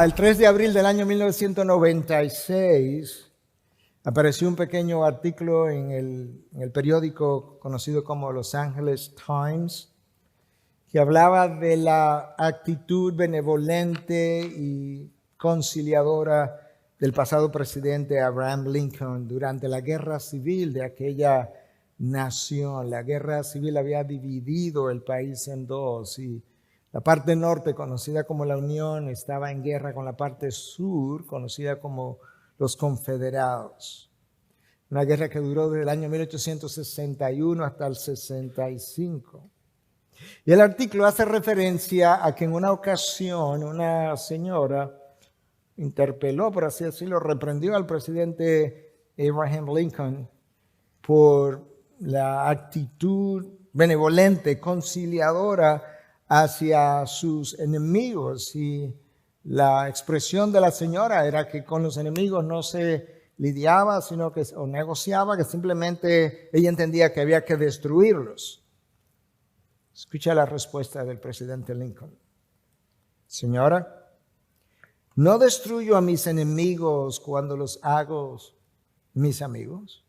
El 3 de abril del año 1996 apareció un pequeño artículo en el periódico conocido como Los Angeles Times que hablaba de la actitud benevolente y conciliadora del pasado presidente Abraham Lincoln durante la guerra civil de aquella nación. La guerra civil había dividido el país en dos y la parte norte, conocida como la Unión, estaba en guerra con la parte sur, conocida como los Confederados. Una guerra que duró desde el año 1861 hasta el 65. Y el artículo hace referencia a que en una ocasión una señora interpeló, por así decirlo, reprendió al presidente Abraham Lincoln por la actitud benevolente, conciliadora hacia sus enemigos, y la expresión de la señora era que con los enemigos no se lidiaba, sino que o negociaba, que simplemente ella entendía que había que destruirlos. Escucha la respuesta del presidente Lincoln. Señora, no destruyo a mis enemigos cuando los hago mis amigos.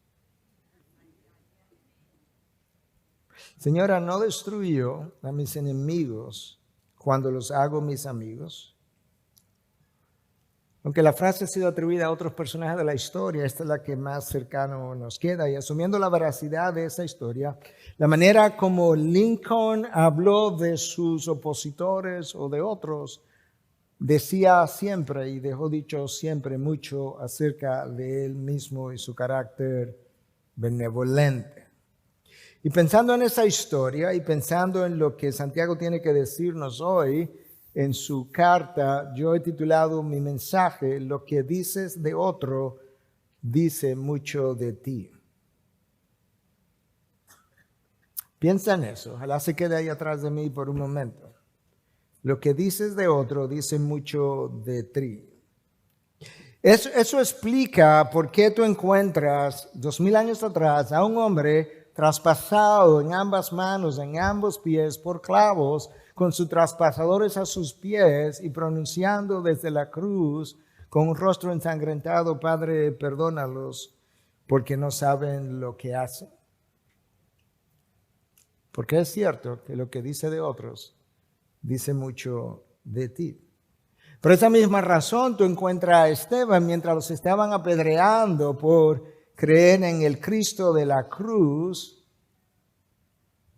Señora, no destruyo a mis enemigos cuando los hago mis amigos. Aunque la frase ha sido atribuida a otros personajes de la historia, esta es la que más cercano nos queda. Y asumiendo la veracidad de esa historia, la manera como Lincoln habló de sus opositores o de otros, decía siempre y dejó dicho siempre mucho acerca de él mismo y su carácter benevolente. Y pensando en esa historia y pensando en lo que Santiago tiene que decirnos hoy en su carta, yo he titulado mi mensaje, Lo que dices de otro dice mucho de ti. Piensa en eso, ojalá se quede ahí atrás de mí por un momento. Lo que dices de otro dice mucho de ti. Eso explica por qué tú encuentras 2000 años atrás a un hombre traspasado en ambas manos, en ambos pies por clavos, con sus traspasadores a sus pies y pronunciando desde la cruz con un rostro ensangrentado: Padre, perdónalos porque no saben lo que hacen. Porque es cierto que lo que dice de otros dice mucho de ti. Por esa misma razón tú encuentras a Esteban mientras los estaban apedreando por creer en el Cristo de la cruz,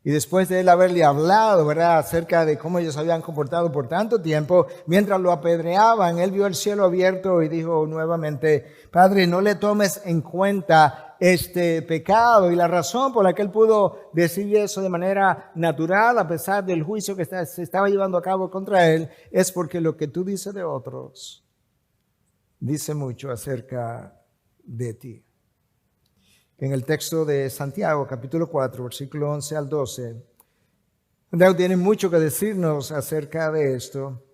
y después de él haberle hablado, ¿verdad?, acerca de cómo ellos habían comportado por tanto tiempo, mientras lo apedreaban, él vio el cielo abierto y dijo nuevamente: Padre, no le tomes en cuenta este pecado. Y la razón por la que él pudo decir eso de manera natural, a pesar del juicio que se estaba llevando a cabo contra él, es porque lo que tú dices de otros dice mucho acerca de ti. En el texto de Santiago, capítulo 4, versículo 11 al 12, Santiago tiene mucho que decirnos acerca de esto,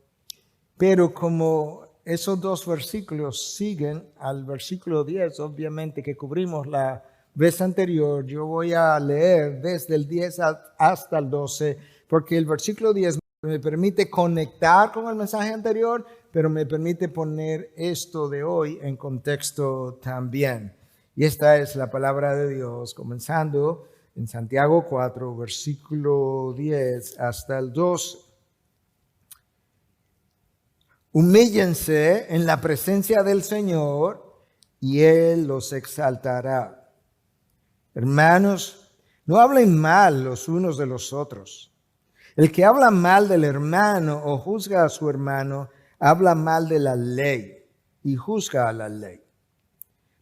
pero como esos dos versículos siguen al versículo 10, obviamente, que cubrimos la vez anterior, yo voy a leer desde el 10 hasta el 12, porque el versículo 10 me permite conectar con el mensaje anterior, pero me permite poner esto de hoy en contexto también. Y esta es la palabra de Dios, comenzando en Santiago 4, versículo 10 hasta el 12. Humíllense en la presencia del Señor y Él los exaltará. Hermanos, no hablen mal los unos de los otros. El que habla mal del hermano o juzga a su hermano, habla mal de la ley y juzga a la ley.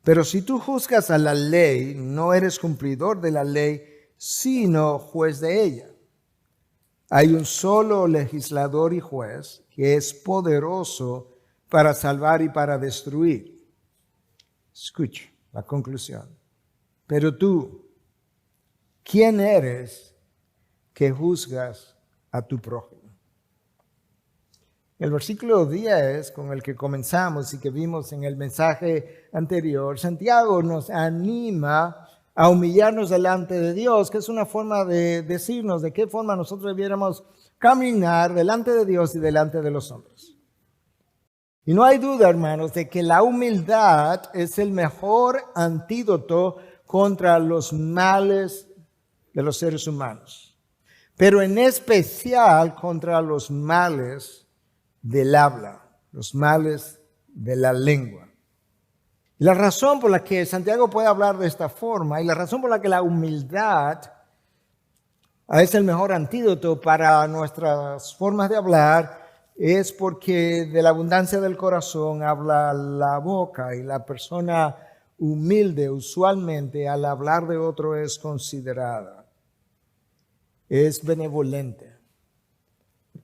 Pero si tú juzgas a la ley, no eres cumplidor de la ley, sino juez de ella. Hay un solo legislador y juez que es poderoso para salvar y para destruir. Escucha la conclusión. Pero tú, ¿quién eres que juzgas a tu prójimo? El versículo 10 con el que comenzamos y que vimos en el mensaje anterior, Santiago nos anima a humillarnos delante de Dios, que es una forma de decirnos de qué forma nosotros debiéramos caminar delante de Dios y delante de los hombres. Y no hay duda, hermanos, de que la humildad es el mejor antídoto contra los males de los seres humanos, pero en especial contra los males del habla, los males de la lengua. Y la razón por la que Santiago puede hablar de esta forma y la razón por la que la humildad es el mejor antídoto para nuestras formas de hablar es porque de la abundancia del corazón habla la boca, y la persona humilde usualmente al hablar de otro es considerada, es benevolente,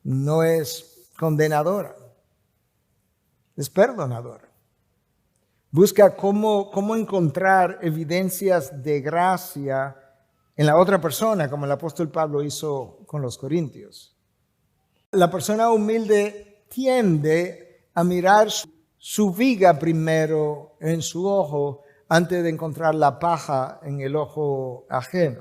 no es condenadora, es perdonadora. Busca cómo encontrar evidencias de gracia en la otra persona, como el apóstol Pablo hizo con los corintios. La persona humilde tiende a mirar su viga primero en su ojo antes de encontrar la paja en el ojo ajeno.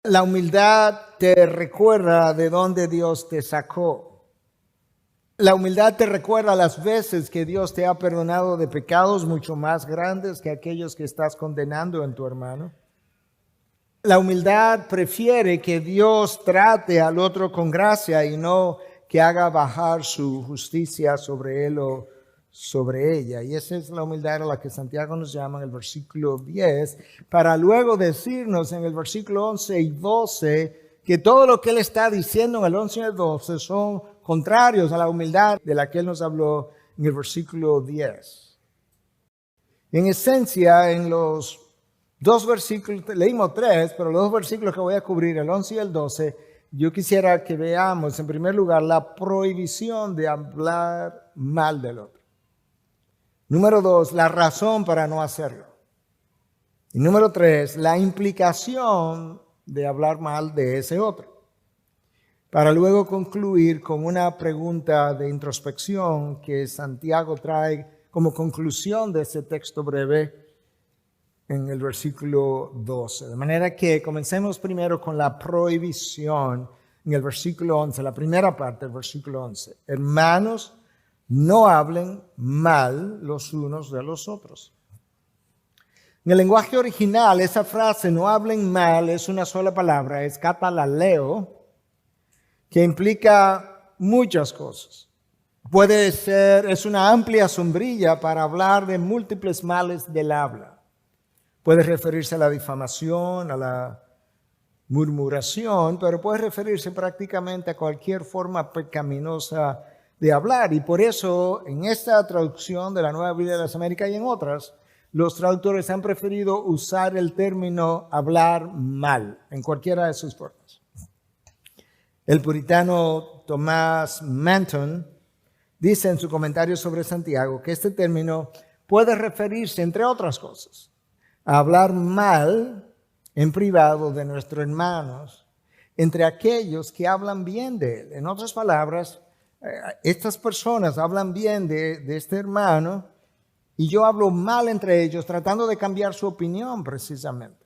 La humildad te recuerda de dónde Dios te sacó. La humildad te recuerda las veces que Dios te ha perdonado de pecados mucho más grandes que aquellos que estás condenando en tu hermano. La humildad prefiere que Dios trate al otro con gracia y no que haga bajar su justicia sobre él o sobre ella. Y esa es la humildad a la que Santiago nos llama en el versículo 10, para luego decirnos en el versículo 11 y 12 que todo lo que él está diciendo en el 11 y el 12 son contrarios a la humildad de la que él nos habló en el versículo 10. En esencia, en los dos versículos, leímos tres, pero los dos versículos que voy a cubrir, el 11 y el 12, yo quisiera que veamos en primer lugar la prohibición de hablar mal del otro. Número 2, la razón para no hacerlo. Y número 3, la implicación de hablar mal de ese otro. Para luego concluir con una pregunta de introspección que Santiago trae como conclusión de ese texto breve en el versículo 12. De manera que comencemos primero con la prohibición en el versículo 11, la primera parte del versículo 11. Hermanos, no hablen mal los unos de los otros. En el lenguaje original, esa frase, no hablen mal, es una sola palabra, es katalaleo, que implica muchas cosas. Puede ser, es una amplia sombrilla para hablar de múltiples males del habla. Puede referirse a la difamación, a la murmuración, pero puede referirse prácticamente a cualquier forma pecaminosa de hablar. Y por eso, en esta traducción de la Nueva Biblia de las Américas y en otras, los traductores han preferido usar el término hablar mal, en cualquiera de sus formas. El puritano Thomas Manton dice en su comentario sobre Santiago que este término puede referirse, entre otras cosas, a hablar mal en privado de nuestros hermanos, entre aquellos que hablan bien de él. En otras palabras, estas personas hablan bien de este hermano y yo hablo mal entre ellos, tratando de cambiar su opinión precisamente.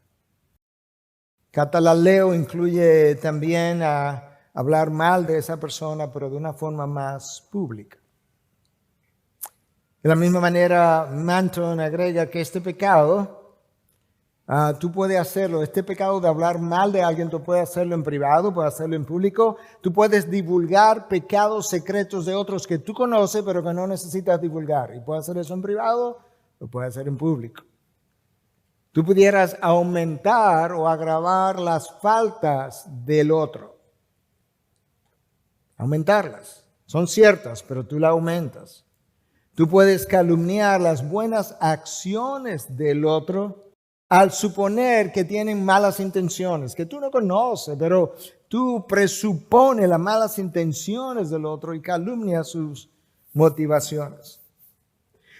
Katalaleo incluye también a hablar mal de esa persona, pero de una forma más pública. De la misma manera, Manton agrega que este pecado, tú puedes hacerlo, este pecado de hablar mal de alguien, tú puedes hacerlo en privado, puedes hacerlo en público, tú puedes divulgar pecados secretos de otros que tú conoces, pero que no necesitas divulgar. Y puedes hacer eso en privado, o puedes hacer en público. Tú pudieras aumentar o agravar las faltas del otro. Aumentarlas. Son ciertas, pero tú las aumentas. Tú puedes calumniar las buenas acciones del otro al suponer que tienen malas intenciones, que tú no conoces, pero tú presupones las malas intenciones del otro y calumnias sus motivaciones.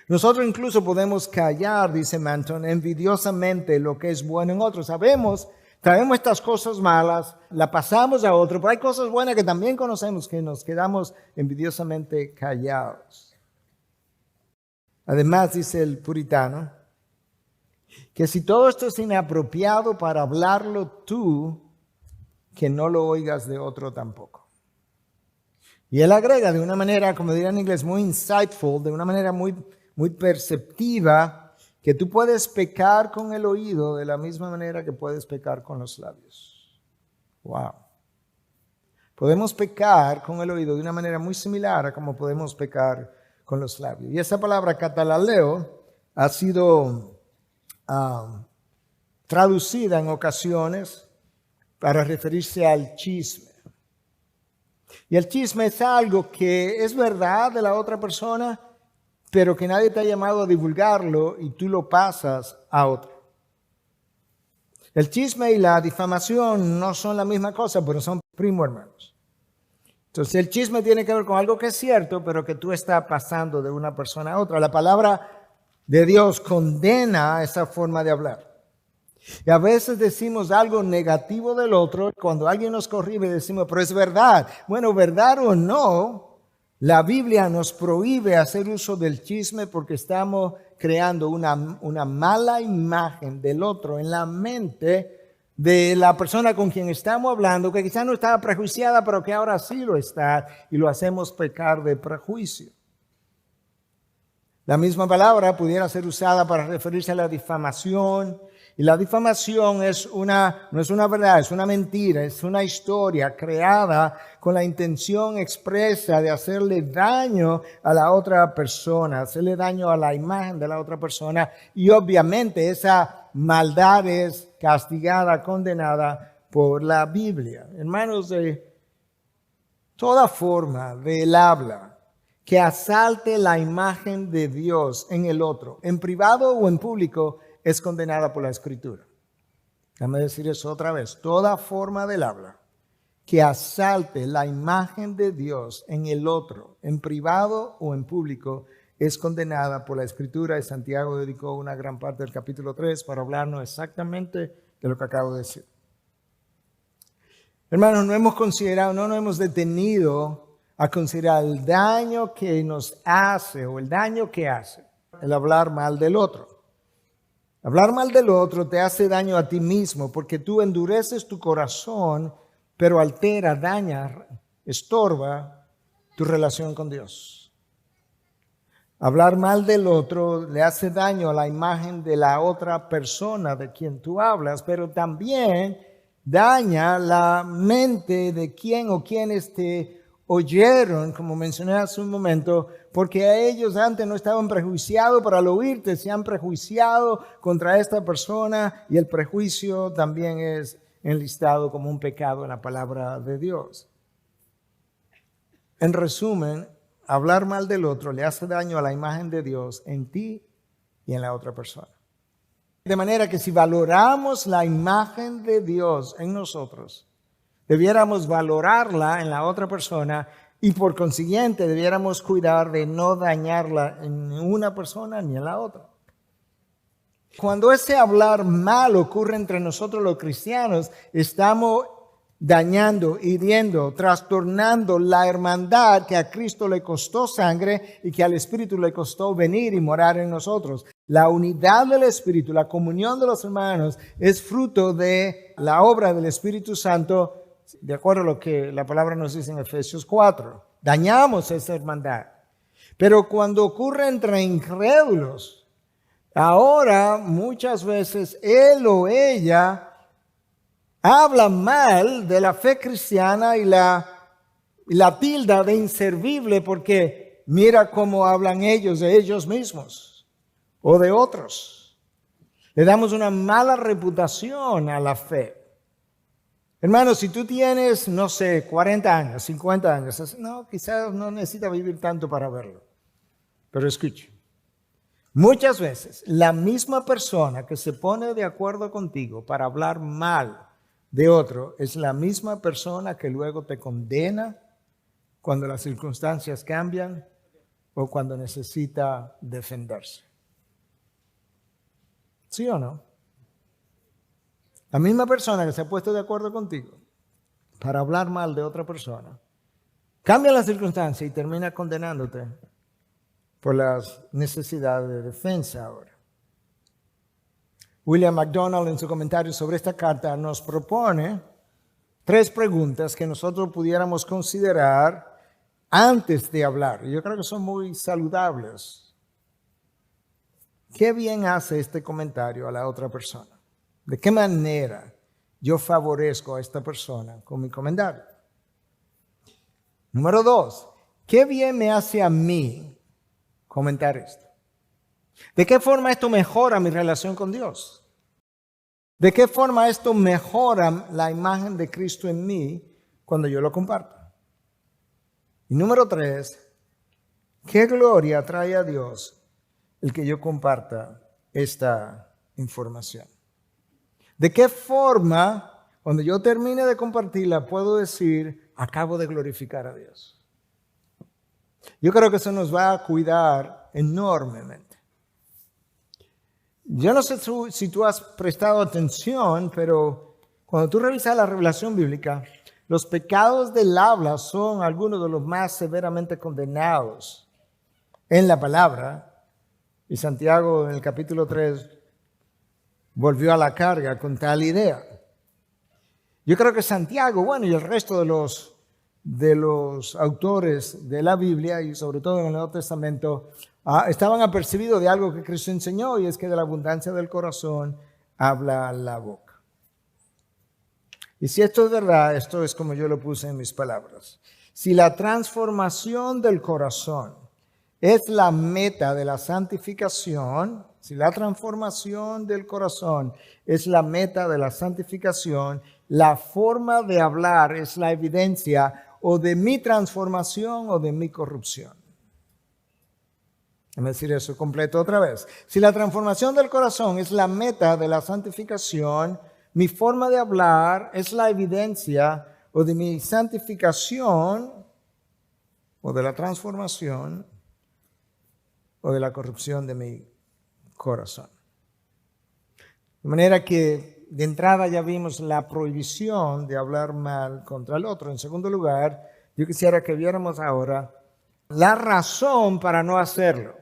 Nosotros incluso podemos callar, dice Manton, envidiosamente lo que es bueno en otros. Sabemos estas cosas malas, la pasamos a otro, pero hay cosas buenas que también conocemos que nos quedamos envidiosamente callados. Además, dice el puritano, que si todo esto es inapropiado para hablarlo tú, que no lo oigas de otro tampoco. Y él agrega de una manera, como diría en inglés, muy insightful, de una manera muy perceptiva, que tú puedes pecar con el oído de la misma manera que puedes pecar con los labios. Wow. Podemos pecar con el oído de una manera muy similar a como podemos pecar con los labios. Y esa palabra catalaleo ha sido traducida en ocasiones para referirse al chisme. Y el chisme es algo que es verdad de la otra persona, pero que nadie te ha llamado a divulgarlo y tú lo pasas a otro. El chisme y la difamación no son la misma cosa, pero son primo hermanos. Entonces el chisme tiene que ver con algo que es cierto, pero que tú estás pasando de una persona a otra. La palabra de Dios condena esa forma de hablar. Y a veces decimos algo negativo del otro. Cuando alguien nos corrige decimos, pero es verdad. Bueno, verdad o no, la Biblia nos prohíbe hacer uso del chisme porque estamos creando una mala imagen del otro en la mente de la persona con quien estamos hablando, que quizás no estaba prejuiciada, pero que ahora sí lo está, y lo hacemos pecar de prejuicio. La misma palabra pudiera ser usada para referirse a la difamación. Y la difamación no es una verdad, es una mentira, es una historia creada con la intención expresa de hacerle daño a la otra persona, hacerle daño a la imagen de la otra persona. Y obviamente esa maldad es castigada, condenada por la Biblia. Hermanos, de toda forma del habla que asalte la imagen de Dios en el otro, en privado o en público, es condenada por la Escritura. Déjame decir eso otra vez. Toda forma del habla que asalte la imagen de Dios en el otro, en privado o en público, es condenada por la Escritura. Y Santiago dedicó una gran parte del capítulo 3 para hablarnos exactamente de lo que acabo de decir. Hermanos, no nos hemos detenido a considerar el daño que nos hace o el daño que hace el hablar mal del otro. Hablar mal del otro te hace daño a ti mismo porque tú endureces tu corazón, pero altera, daña, estorba tu relación con Dios. Hablar mal del otro le hace daño a la imagen de la otra persona de quien tú hablas, pero también daña la mente de quien o quienes te oyeron, como mencioné hace un momento, porque a ellos antes no estaban prejuiciados, pero al oírte se han prejuiciado contra esta persona, y el prejuicio también es enlistado como un pecado en la palabra de Dios. En resumen, hablar mal del otro le hace daño a la imagen de Dios en ti y en la otra persona. De manera que si valoramos la imagen de Dios en nosotros, debiéramos valorarla en la otra persona y por consiguiente debiéramos cuidar de no dañarla en una persona ni en la otra. Cuando ese hablar mal ocurre entre nosotros los cristianos, estamos dañando, hiriendo, trastornando la hermandad que a Cristo le costó sangre y que al Espíritu le costó venir y morar en nosotros. La unidad del Espíritu, la comunión de los hermanos es fruto de la obra del Espíritu Santo, de acuerdo a lo que la palabra nos dice en Efesios 4. Dañamos esa hermandad. Pero cuando ocurre entre incrédulos, ahora muchas veces él o ella habla mal de la fe cristiana y la tilda de inservible porque mira cómo hablan ellos de ellos mismos o de otros. Le damos una mala reputación a la fe. Hermanos, si tú tienes, 40 años, 50 años, quizás no necesitas vivir tanto para verlo. Pero escuche, muchas veces la misma persona que se pone de acuerdo contigo para hablar mal de otro es la misma persona que luego te condena cuando las circunstancias cambian o cuando necesita defenderse. ¿Sí o no? La misma persona que se ha puesto de acuerdo contigo para hablar mal de otra persona, cambia la circunstancia y termina condenándote por las necesidades de defensa ahora. William MacDonald en su comentario sobre esta carta nos propone 3 preguntas que nosotros pudiéramos considerar antes de hablar. Yo creo que son muy saludables. ¿Qué bien hace este comentario a la otra persona? ¿De qué manera yo favorezco a esta persona con mi comentario? Número 2, ¿qué bien me hace a mí comentar esto? ¿De qué forma esto mejora mi relación con Dios? ¿De qué forma esto mejora la imagen de Cristo en mí cuando yo lo comparto? Y número 3, ¿qué gloria trae a Dios el que yo comparta esta información? ¿De qué forma, cuando yo termine de compartirla, puedo decir, acabo de glorificar a Dios? Yo creo que eso nos va a cuidar enormemente. Yo no sé si tú has prestado atención, pero cuando tú revisas la revelación bíblica, los pecados del habla son algunos de los más severamente condenados en la palabra. Y Santiago en el capítulo 3 volvió a la carga con tal idea. Yo creo que Santiago, bueno, y el resto de los autores de la Biblia, y sobre todo en el Nuevo Testamento, estaban apercibidos de algo que Cristo enseñó, y es que de la abundancia del corazón habla la boca. Y si esto es verdad, esto es como yo lo puse en mis palabras. Si la transformación del corazón es la meta de la santificación, si la transformación del corazón es la meta de la santificación, la forma de hablar es la evidencia o de mi transformación o de mi corrupción. Déjame decir eso completo otra vez. Si la transformación del corazón es la meta de la santificación, mi forma de hablar es la evidencia o de mi santificación o de la transformación o de la corrupción de mi corazón. De manera que de entrada ya vimos la prohibición de hablar mal contra el otro. En segundo lugar, yo quisiera que viéramos ahora la razón para no hacerlo.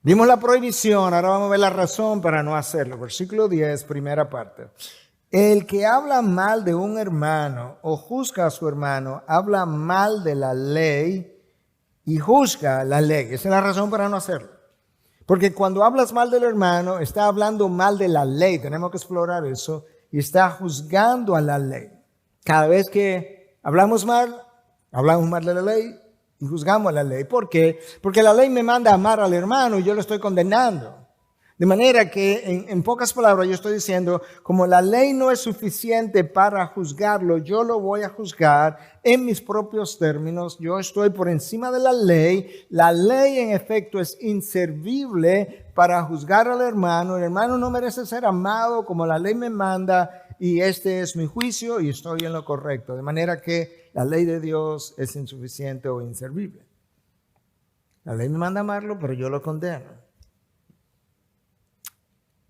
Vimos la prohibición, ahora vamos a ver la razón para no hacerlo. Versículo 10, primera parte. El que habla mal de un hermano o juzga a su hermano, habla mal de la ley y juzga la ley. Esa es la razón para no hacerlo. Porque cuando hablas mal del hermano, está hablando mal de la ley. Tenemos que explorar eso. Y está juzgando a la ley. Cada vez que hablamos mal de la ley y juzgamos a la ley. ¿Por qué? Porque la ley me manda a amar al hermano y yo lo estoy condenando. De manera que, en pocas palabras, yo estoy diciendo, como la ley no es suficiente para juzgarlo, yo lo voy a juzgar en mis propios términos. Yo estoy por encima de la ley. La ley, en efecto, es inservible para juzgar al hermano. El hermano no merece ser amado como la ley me manda, y este es mi juicio y estoy en lo correcto. De manera que la ley de Dios es insuficiente o inservible. La ley me manda a amarlo, pero yo lo condeno.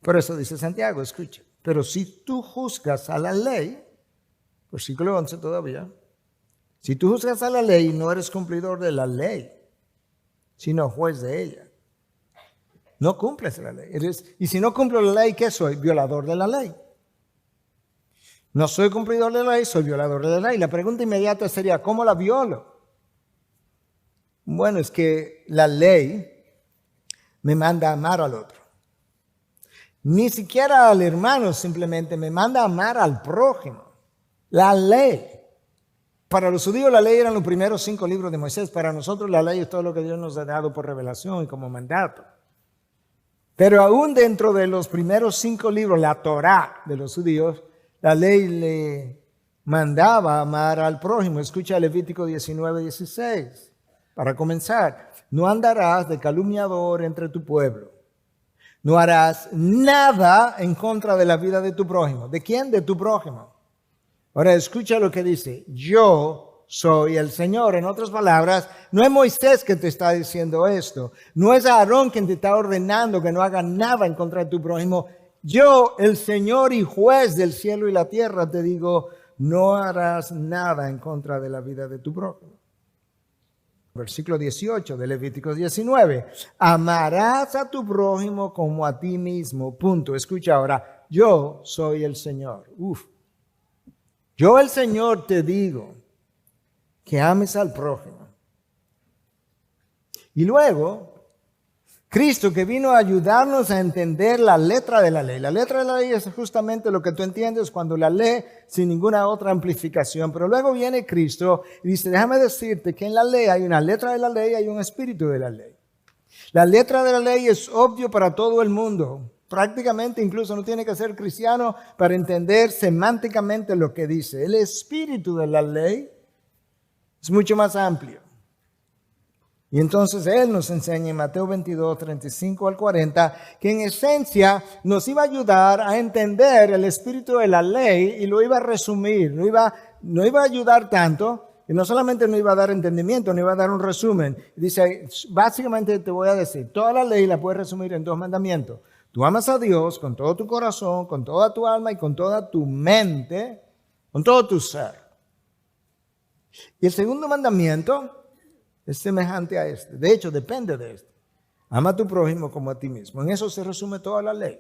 Por eso dice Santiago, escucha, pero si tú juzgas a la ley, versículo 11 todavía, si tú juzgas a la ley, no eres cumplidor de la ley, sino juez de ella. No cumples la ley. Y si no cumplo la ley, ¿qué soy? Violador de la ley. No soy cumplidor de la ley, soy violador de la ley. La pregunta inmediata sería, ¿cómo la violo? Bueno, es que la ley me manda a amar al otro. Ni siquiera al hermano, simplemente me manda a amar al prójimo. La ley. Para los judíos la ley eran los primeros 5 libros de Moisés. Para nosotros la ley es todo lo que Dios nos ha dado por revelación y como mandato. Pero aún dentro de los primeros 5 libros, la Torá de los judíos, la ley le mandaba amar al prójimo. Escucha Levítico 19:16. Para comenzar, no andarás de calumniador entre tu pueblo. No harás nada en contra de la vida de tu prójimo. ¿De quién? De tu prójimo. Ahora escucha lo que dice. Yo soy el Señor. En otras palabras, no es Moisés que te está diciendo esto. No es Aarón quien te está ordenando que no hagas nada en contra de tu prójimo. Yo, el Señor y juez del cielo y la tierra, te digo, no harás nada en contra de la vida de tu prójimo. Versículo 18 de Levítico 19. Amarás a tu prójimo como a ti mismo. Punto. Escucha ahora. Yo soy el Señor. Yo el Señor te digo que ames al prójimo. Y luego, Cristo, que vino a ayudarnos a entender la letra de la ley. La letra de la ley es justamente lo que tú entiendes cuando la lees sin ninguna otra amplificación. Pero luego viene Cristo y dice, déjame decirte que en la ley hay una letra de la ley y hay un espíritu de la ley. La letra de la ley es obvio para todo el mundo. Prácticamente incluso no tiene que ser cristiano para entender semánticamente lo que dice. El espíritu de la ley es mucho más amplio. Y entonces Él nos enseña en Mateo 22, 35 al 40, que en esencia nos iba a ayudar a entender el espíritu de la ley y lo iba a resumir, no iba a ayudar tanto, y no solamente no iba a dar entendimiento, no iba a dar un resumen. Dice, básicamente te voy a decir, toda la ley la puedes resumir en 2 mandamientos. Tú amas a Dios con todo tu corazón, con toda tu alma y con toda tu mente, con todo tu ser. Y el segundo mandamiento es semejante a este. De hecho, depende de este. Ama a tu prójimo como a ti mismo. En eso se resume toda la ley.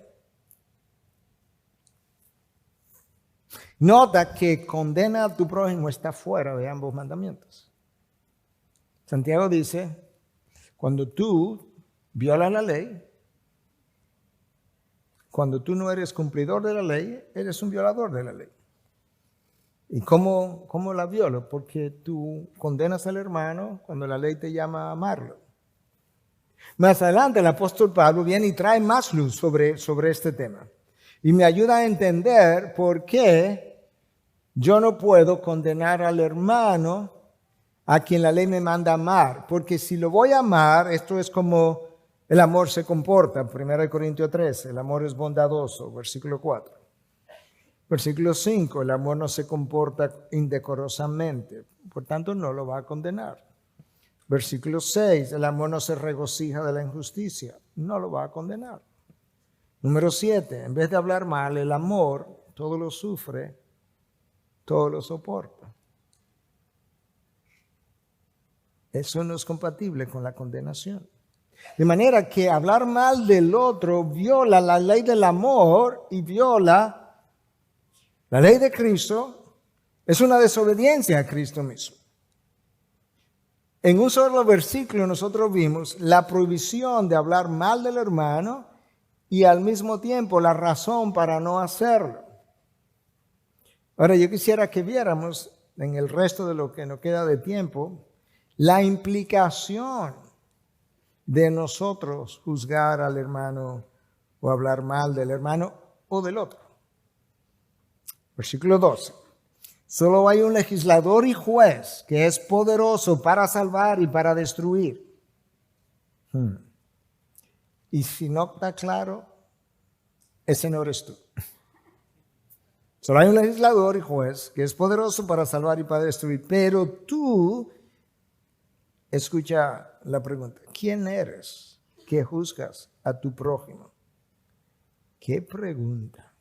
Nota que condena a tu prójimo está fuera de ambos mandamientos. Santiago dice, cuando tú violas la ley, cuando tú no eres cumplidor de la ley, eres un violador de la ley. ¿Y cómo la violo? Porque tú condenas al hermano cuando la ley te llama a amarlo. Más adelante el apóstol Pablo viene y trae más luz sobre este tema. Y me ayuda a entender por qué yo no puedo condenar al hermano a quien la ley me manda amar. Porque si lo voy a amar, esto es como el amor se comporta. 1 Corintios 13, el amor es bondadoso, versículo 4. Versículo 5, el amor no se comporta indecorosamente, por tanto no lo va a condenar. Versículo 6, el amor no se regocija de la injusticia, no lo va a condenar. Número 7, en vez de hablar mal, el amor todo lo sufre, todo lo soporta. Eso no es compatible con la condenación. De manera que hablar mal del otro viola la ley del amor y viola la ley de Cristo. Es una desobediencia a Cristo mismo. En un solo versículo nosotros vimos la prohibición de hablar mal del hermano y al mismo tiempo la razón para no hacerlo. Ahora yo quisiera que viéramos en el resto de lo que nos queda de tiempo la implicación de nosotros juzgar al hermano o hablar mal del hermano o del otro. Versículo 12. Solo hay un legislador y juez que es poderoso para salvar y para destruir. Y si no está claro, ese no eres tú. Solo hay un legislador y juez que es poderoso para salvar y para destruir. Pero tú, escucha la pregunta, ¿quién eres que juzgas a tu prójimo? ¿Qué pregunta?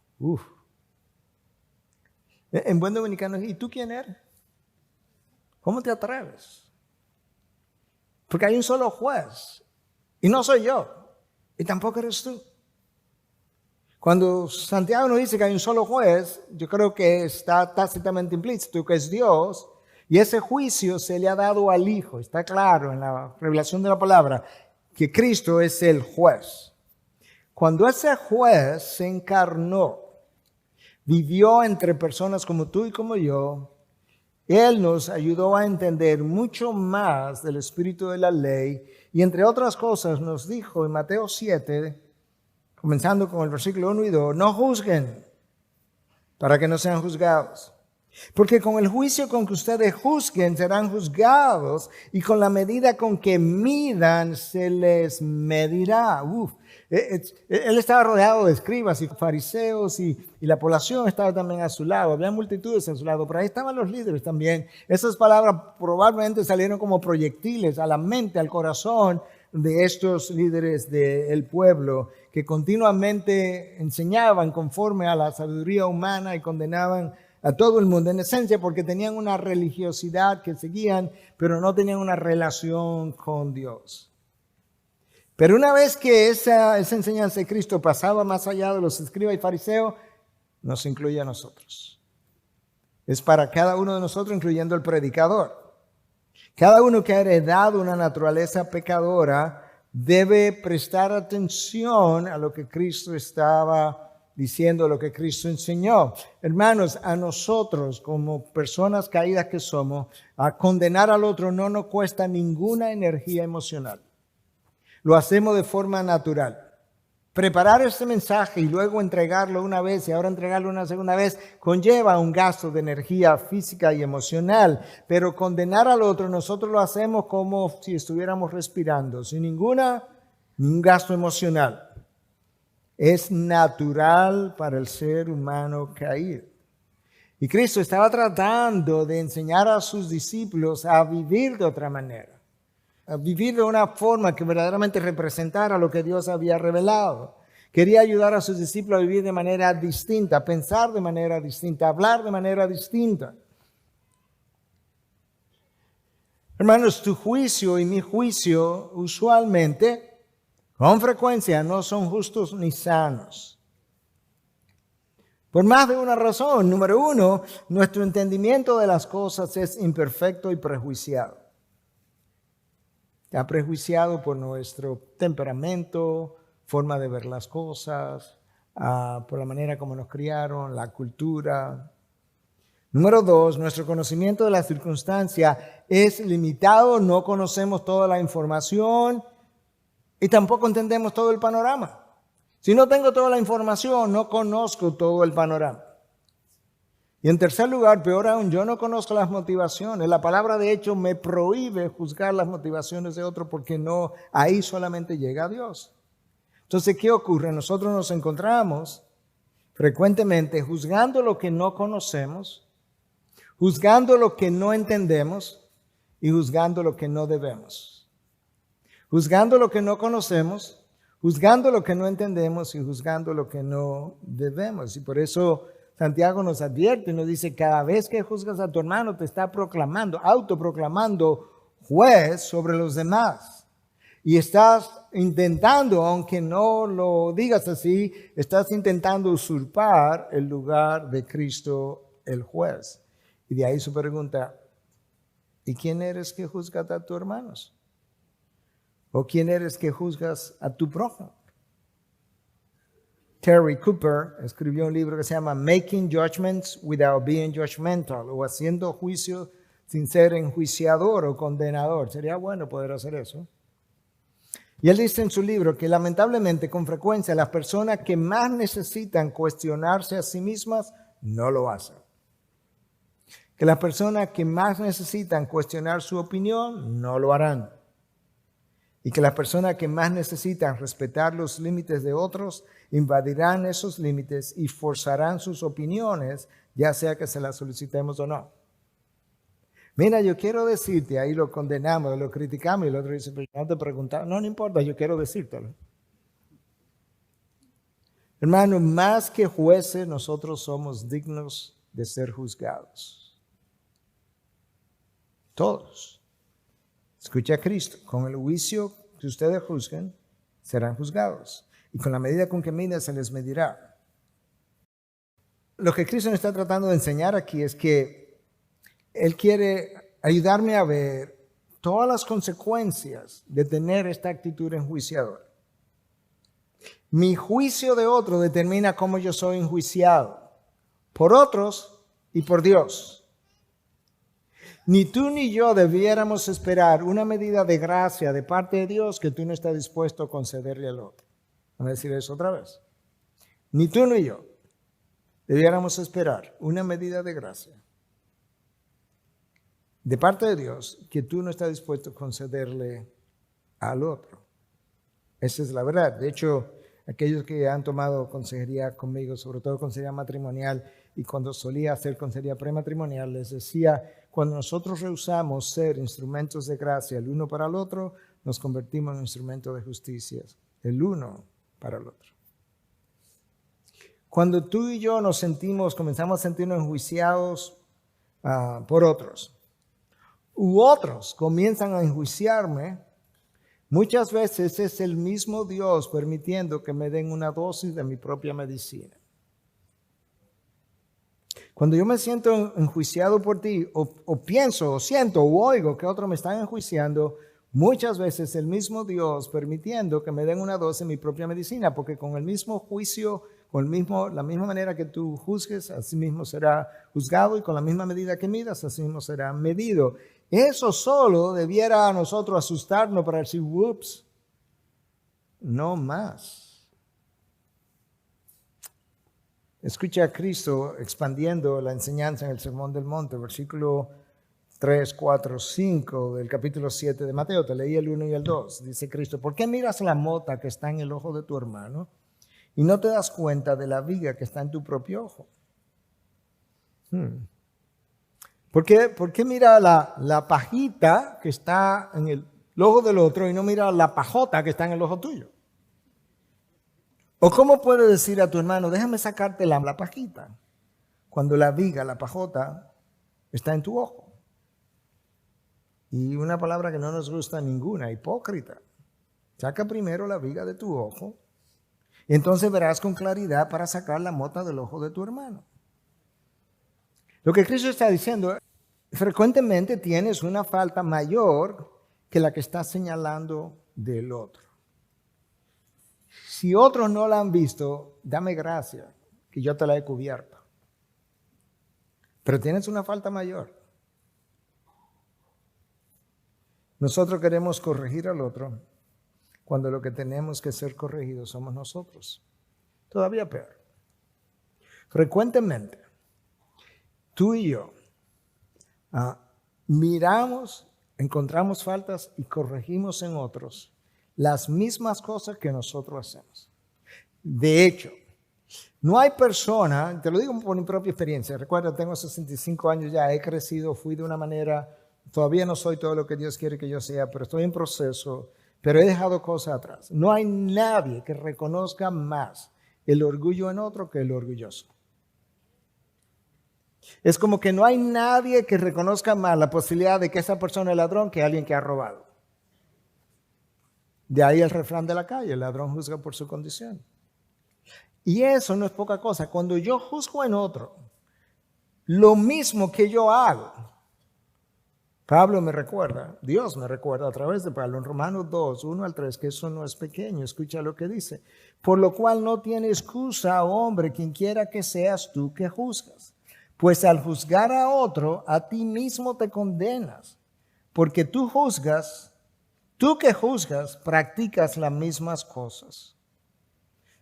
En buen dominicano, ¿y tú quién eres? ¿Cómo te atreves? Porque hay un solo juez y no soy yo y tampoco eres tú. Cuando Santiago nos dice que hay un solo juez, yo creo que está tácitamente implícito que es Dios y ese juicio se le ha dado al Hijo. Está claro en la revelación de la palabra que Cristo es el juez. Cuando ese juez se encarnó, vivió entre personas como tú y como yo, Él nos ayudó a entender mucho más del espíritu de la ley y entre otras cosas nos dijo en Mateo 7, comenzando con el versículo 1 y 2, no juzguen para que no sean juzgados. Porque con el juicio con que ustedes juzguen serán juzgados y con la medida con que midan se les medirá. Él estaba rodeado de escribas y fariseos y la población estaba también a su lado. Había multitudes a su lado, pero ahí estaban los líderes también. Esas palabras probablemente salieron como proyectiles a la mente, al corazón de estos líderes del pueblo que continuamente enseñaban conforme a la sabiduría humana y condenaban a todo el mundo, en esencia porque tenían una religiosidad que seguían, pero no tenían una relación con Dios. Pero una vez que esa enseñanza de Cristo pasaba más allá de los escribas y fariseos, nos incluye a nosotros. Es para cada uno de nosotros, incluyendo el predicador. Cada uno que ha heredado una naturaleza pecadora debe prestar atención a lo que Cristo estaba diciendo, lo que Cristo enseñó. Hermanos, a nosotros como personas caídas que somos, a condenar al otro no nos cuesta ninguna energía emocional. Lo hacemos de forma natural. Preparar este mensaje y luego entregarlo una vez y ahora entregarlo una segunda vez conlleva un gasto de energía física y emocional, pero condenar al otro nosotros lo hacemos como si estuviéramos respirando, sin ningún gasto emocional. Es natural para el ser humano caído. Y Cristo estaba tratando de enseñar a sus discípulos a vivir de otra manera, a vivir de una forma que verdaderamente representara lo que Dios había revelado. Quería ayudar a sus discípulos a vivir de manera distinta, a pensar de manera distinta, a hablar de manera distinta. Hermanos, tu juicio y mi juicio usualmente, con frecuencia, no son justos ni sanos. Por más de una razón. Número uno, nuestro entendimiento de las cosas es imperfecto y prejuiciado. Está prejuiciado por nuestro temperamento, forma de ver las cosas, por la manera como nos criaron, la cultura. Número dos, nuestro conocimiento de la circunstancia es limitado, no conocemos toda la información y tampoco entendemos todo el panorama. Si no tengo toda la información, no conozco todo el panorama. Y en tercer lugar, peor aún, yo no conozco las motivaciones. La palabra de hecho me prohíbe juzgar las motivaciones de otro porque no, ahí solamente llega Dios. Entonces, ¿qué ocurre? Nosotros nos encontramos frecuentemente juzgando lo que no conocemos, juzgando lo que no entendemos y juzgando lo que no debemos. Juzgando lo que no conocemos, juzgando lo que no entendemos y juzgando lo que no debemos. Y por eso Santiago nos advierte y nos dice, cada vez que juzgas a tu hermano te está proclamando, autoproclamando juez sobre los demás. Y estás intentando, aunque no lo digas así, estás intentando usurpar el lugar de Cristo el juez. Y de ahí su pregunta, ¿y quién eres que juzgas a tus hermanos? ¿O quién eres que juzgas a tu prójimo? Terry Cooper escribió un libro que se llama Making Judgments Without Being Judgmental, o haciendo juicios sin ser enjuiciador o condenador. Sería bueno poder hacer eso. Y él dice en su libro que lamentablemente con frecuencia las personas que más necesitan cuestionarse a sí mismas no lo hacen. Que las personas que más necesitan cuestionar su opinión no lo harán. Y que las personas que más necesitan respetar los límites de otros invadirán esos límites y forzarán sus opiniones, ya sea que se las solicitemos o no. Mira, yo quiero decirte, ahí lo condenamos, lo criticamos y el otro dice, pero no te preguntaba. No importa, yo quiero decírtelo. Hermano, más que jueces, nosotros somos dignos de ser juzgados. Todos. Escucha a Cristo, con el juicio que ustedes juzguen, serán juzgados. Y con la medida con que miden, se les medirá. Lo que Cristo nos está tratando de enseñar aquí es que Él quiere ayudarme a ver todas las consecuencias de tener esta actitud enjuiciadora. Mi juicio de otro determina cómo yo soy enjuiciado, por otros y por Dios. Ni tú ni yo debiéramos esperar una medida de gracia de parte de Dios que tú no estás dispuesto a concederle al otro. Vamos a decir eso otra vez. Ni tú ni yo debiéramos esperar una medida de gracia de parte de Dios que tú no estás dispuesto a concederle al otro. Esa es la verdad. De hecho, aquellos que han tomado consejería conmigo, sobre todo consejería matrimonial, y cuando solía hacer consejería prematrimonial, les decía, cuando nosotros rehusamos ser instrumentos de gracia el uno para el otro, nos convertimos en instrumentos de justicia, el uno para el otro. Cuando tú y yo comenzamos a sentirnos enjuiciados por otros, u otros comienzan a enjuiciarme, muchas veces es el mismo Dios permitiendo que me den una dosis de mi propia medicina. Cuando yo me siento enjuiciado por ti, o pienso, o siento, o oigo que otros me están enjuiciando, muchas veces el mismo Dios permitiendo que me den una dosis de mi propia medicina, porque con el mismo juicio, la misma manera que tú juzgues, así mismo será juzgado, y con la misma medida que midas, así mismo será medido. Eso solo debiera a nosotros asustarnos para decir, ups, no más. Escucha a Cristo expandiendo la enseñanza en el Sermón del Monte, versículo 3, 4, 5 del capítulo 7 de Mateo. Te leí el 1 y el 2. Dice Cristo, ¿por qué miras la mota que está en el ojo de tu hermano y no te das cuenta de la viga que está en tu propio ojo? ¿Por qué mira la pajita que está en el ojo del otro y no mira la pajota que está en el ojo tuyo? ¿O cómo puedes decir a tu hermano, déjame sacarte la pajita, cuando la viga, la pajota, está en tu ojo? Y una palabra que no nos gusta ninguna, hipócrita. Saca primero la viga de tu ojo, y entonces verás con claridad para sacar la mota del ojo de tu hermano. Lo que Cristo está diciendo, frecuentemente tienes una falta mayor que la que estás señalando del otro. Si otros no la han visto, dame gracias, que yo te la he cubierto. Pero tienes una falta mayor. Nosotros queremos corregir al otro, cuando lo que tenemos que ser corregidos somos nosotros. Todavía peor. Frecuentemente, tú y yo miramos, encontramos faltas y corregimos en otros las mismas cosas que nosotros hacemos. De hecho, no hay persona, te lo digo por mi propia experiencia, recuerda, tengo 65 años ya, he crecido, fui de una manera, todavía no soy todo lo que Dios quiere que yo sea, pero estoy en proceso, pero he dejado cosas atrás. No hay nadie que reconozca más el orgullo en otro que el orgulloso. Es como que no hay nadie que reconozca más la posibilidad de que esa persona es ladrón que alguien que ha robado. De ahí el refrán de la calle, el ladrón juzga por su condición. Y eso no es poca cosa. Cuando yo juzgo en otro, lo mismo que yo hago, Pablo me recuerda, Dios me recuerda a través de Pablo en Romanos 2, 1 al 3, que eso no es pequeño. Escucha lo que dice. Por lo cual no tiene excusa, hombre, quien quiera que seas tú que juzgas. Pues al juzgar a otro, a ti mismo te condenas, porque tú que juzgas, practicas las mismas cosas.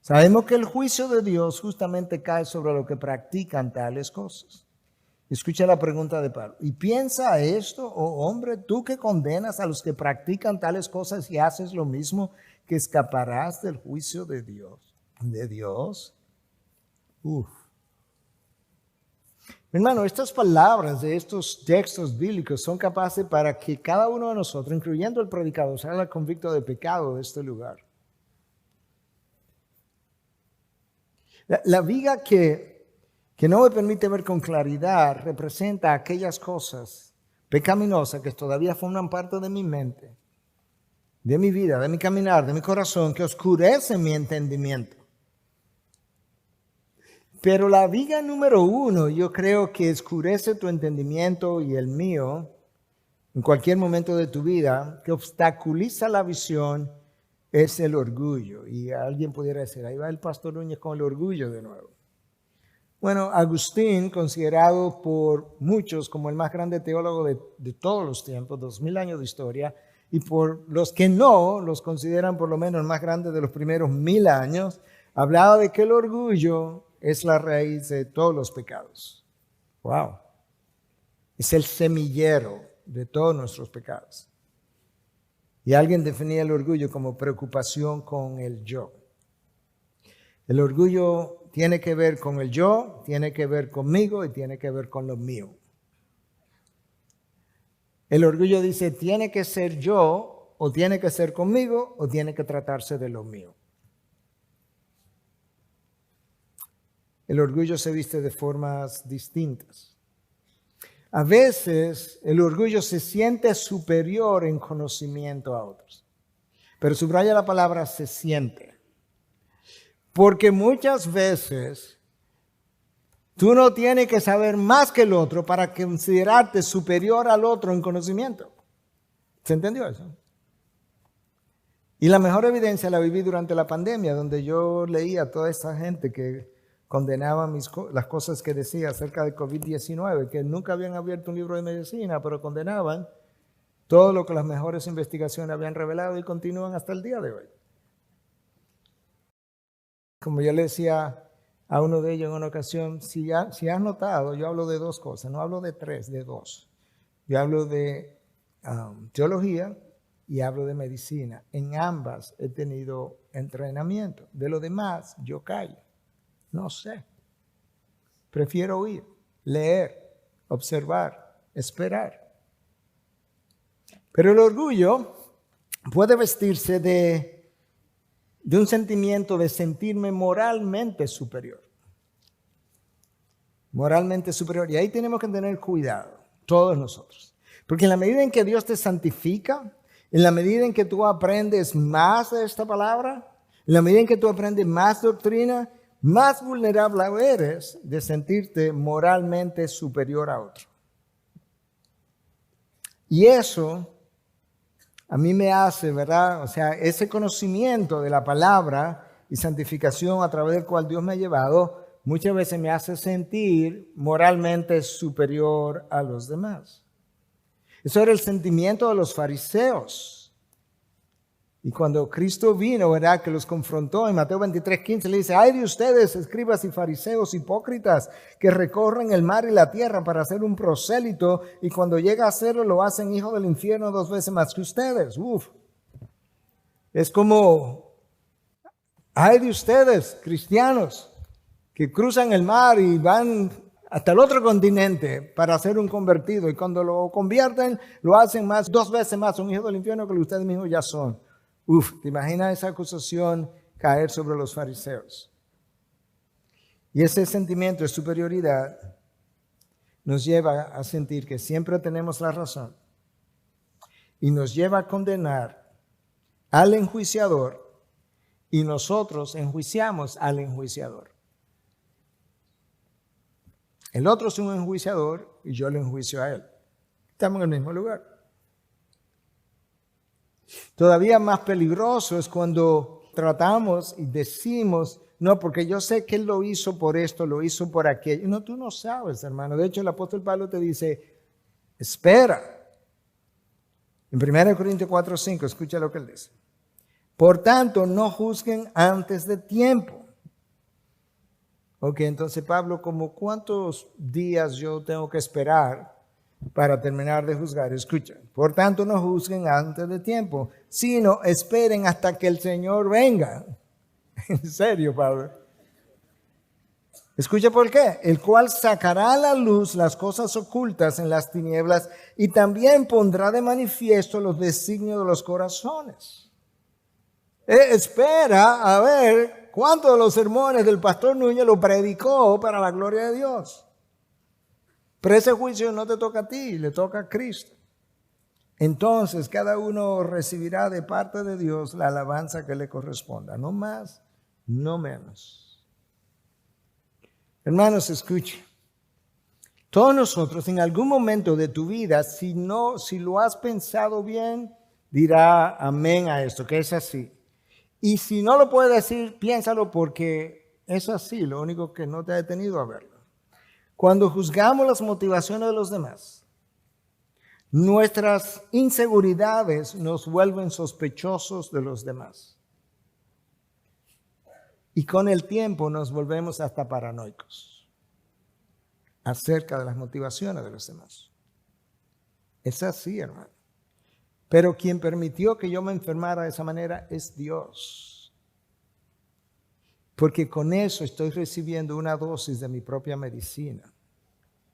Sabemos que el juicio de Dios justamente cae sobre los que practican tales cosas. Escucha la pregunta de Pablo. Y piensa esto, oh hombre, tú que condenas a los que practican tales cosas y haces lo mismo, que escaparás del juicio de Dios. ¿De Dios? Hermano, estas palabras de estos textos bíblicos son capaces para que cada uno de nosotros, incluyendo el predicador, salga convicto de pecado de este lugar. La viga que no me permite ver con claridad representa aquellas cosas pecaminosas que todavía forman parte de mi mente, de mi vida, de mi caminar, de mi corazón, que oscurecen mi entendimiento. Pero la viga número 1, yo creo que oscurece tu entendimiento y el mío en cualquier momento de tu vida, que obstaculiza la visión, es el orgullo. Y alguien pudiera decir, ahí va el pastor Núñez con el orgullo de nuevo. Bueno, Agustín, considerado por muchos como el más grande teólogo de todos los tiempos, 2000 años de historia, y por los que no, los consideran por lo menos el más grande de los primeros 1000 años, hablaba de que el orgullo es la raíz de todos los pecados. Wow. Es el semillero de todos nuestros pecados. Y alguien definía el orgullo como preocupación con el yo. El orgullo tiene que ver con el yo, tiene que ver conmigo y tiene que ver con lo mío. El orgullo dice, tiene que ser yo, o tiene que ser conmigo, o tiene que tratarse de lo mío. El orgullo se viste de formas distintas. A veces el orgullo se siente superior en conocimiento a otros. Pero subraya la palabra se siente. Porque muchas veces Tú no tienes que saber más que el otro para considerarte superior al otro en conocimiento. ¿Se entendió eso? Y la mejor evidencia la viví durante la pandemia, donde yo leía a toda esa gente que condenaba las cosas que decía acerca de COVID-19, que nunca habían abierto un libro de medicina, pero condenaban todo lo que las mejores investigaciones habían revelado y continúan hasta el día de hoy. Como yo le decía a uno de ellos en una ocasión, si has notado, yo hablo de dos cosas, no hablo de tres, de dos. Yo hablo de teología y hablo de medicina. En ambas he tenido entrenamiento. De lo demás, yo callo. No sé. Prefiero oír, leer, observar, esperar. Pero el orgullo puede vestirse de un sentimiento de sentirme moralmente superior. Moralmente superior. Y ahí tenemos que tener cuidado, todos nosotros. Porque en la medida en que Dios te santifica, en la medida en que tú aprendes más de esta palabra, en la medida en que tú aprendes más doctrina, más vulnerable eres de sentirte moralmente superior a otro. Y eso a mí me hace, ¿verdad? O sea, ese conocimiento de la palabra y santificación a través del cual Dios me ha llevado, muchas veces me hace sentir moralmente superior a los demás. Eso era el sentimiento de los fariseos. Y cuando Cristo vino, ¿verdad?, que los confrontó en Mateo 23:15, le dice: ay de ustedes, escribas y fariseos hipócritas, que recorren el mar y la tierra para hacer un prosélito, y cuando llega a hacerlo, lo hacen hijo del infierno 2 veces más que ustedes. Es como, ay de ustedes, cristianos, que cruzan el mar y van hasta el otro continente para ser un convertido, y cuando lo convierten, lo hacen 2 veces más un hijo del infierno que lo que ustedes mismos ya son. ¿Te imaginas esa acusación caer sobre los fariseos? Y ese sentimiento de superioridad nos lleva a sentir que siempre tenemos la razón y nos lleva a condenar al enjuiciador, y nosotros enjuiciamos al enjuiciador. El otro es un enjuiciador y yo lo enjuicio a él. Estamos en el mismo lugar. Todavía más peligroso es cuando tratamos y decimos: no, porque yo sé que él lo hizo por esto, lo hizo por aquello. No, tú no sabes, hermano. De hecho, el apóstol Pablo te dice: espera. En 1 Corintios 4:5, escucha lo que él dice. Por tanto, no juzguen antes de tiempo. Ok, entonces Pablo, ¿como cuántos días yo tengo que esperar para terminar de juzgar? Escucha. Por tanto, no juzguen antes de tiempo, sino esperen hasta que el Señor venga. En serio, Pablo. Escucha por qué. El cual sacará a la luz las cosas ocultas en las tinieblas y también pondrá de manifiesto los designios de los corazones. Espera a ver cuántos de los sermones del pastor Núñez lo predicó para la gloria de Dios. Pero ese juicio no te toca a ti, le toca a Cristo. Entonces cada uno recibirá de parte de Dios la alabanza que le corresponda, no más, no menos. Hermanos, escuchen. Todos nosotros en algún momento de tu vida, si lo has pensado bien, dirá amén a esto, que es así. Y si no lo puedes decir, piénsalo, porque es así, lo único que no te ha detenido a verlo. Cuando juzgamos las motivaciones de los demás, nuestras inseguridades nos vuelven sospechosos de los demás. Y con el tiempo nos volvemos hasta paranoicos acerca de las motivaciones de los demás. Es así, hermano. Pero quien permitió que yo me enfermara de esa manera es Dios. Porque con eso estoy recibiendo una dosis de mi propia medicina.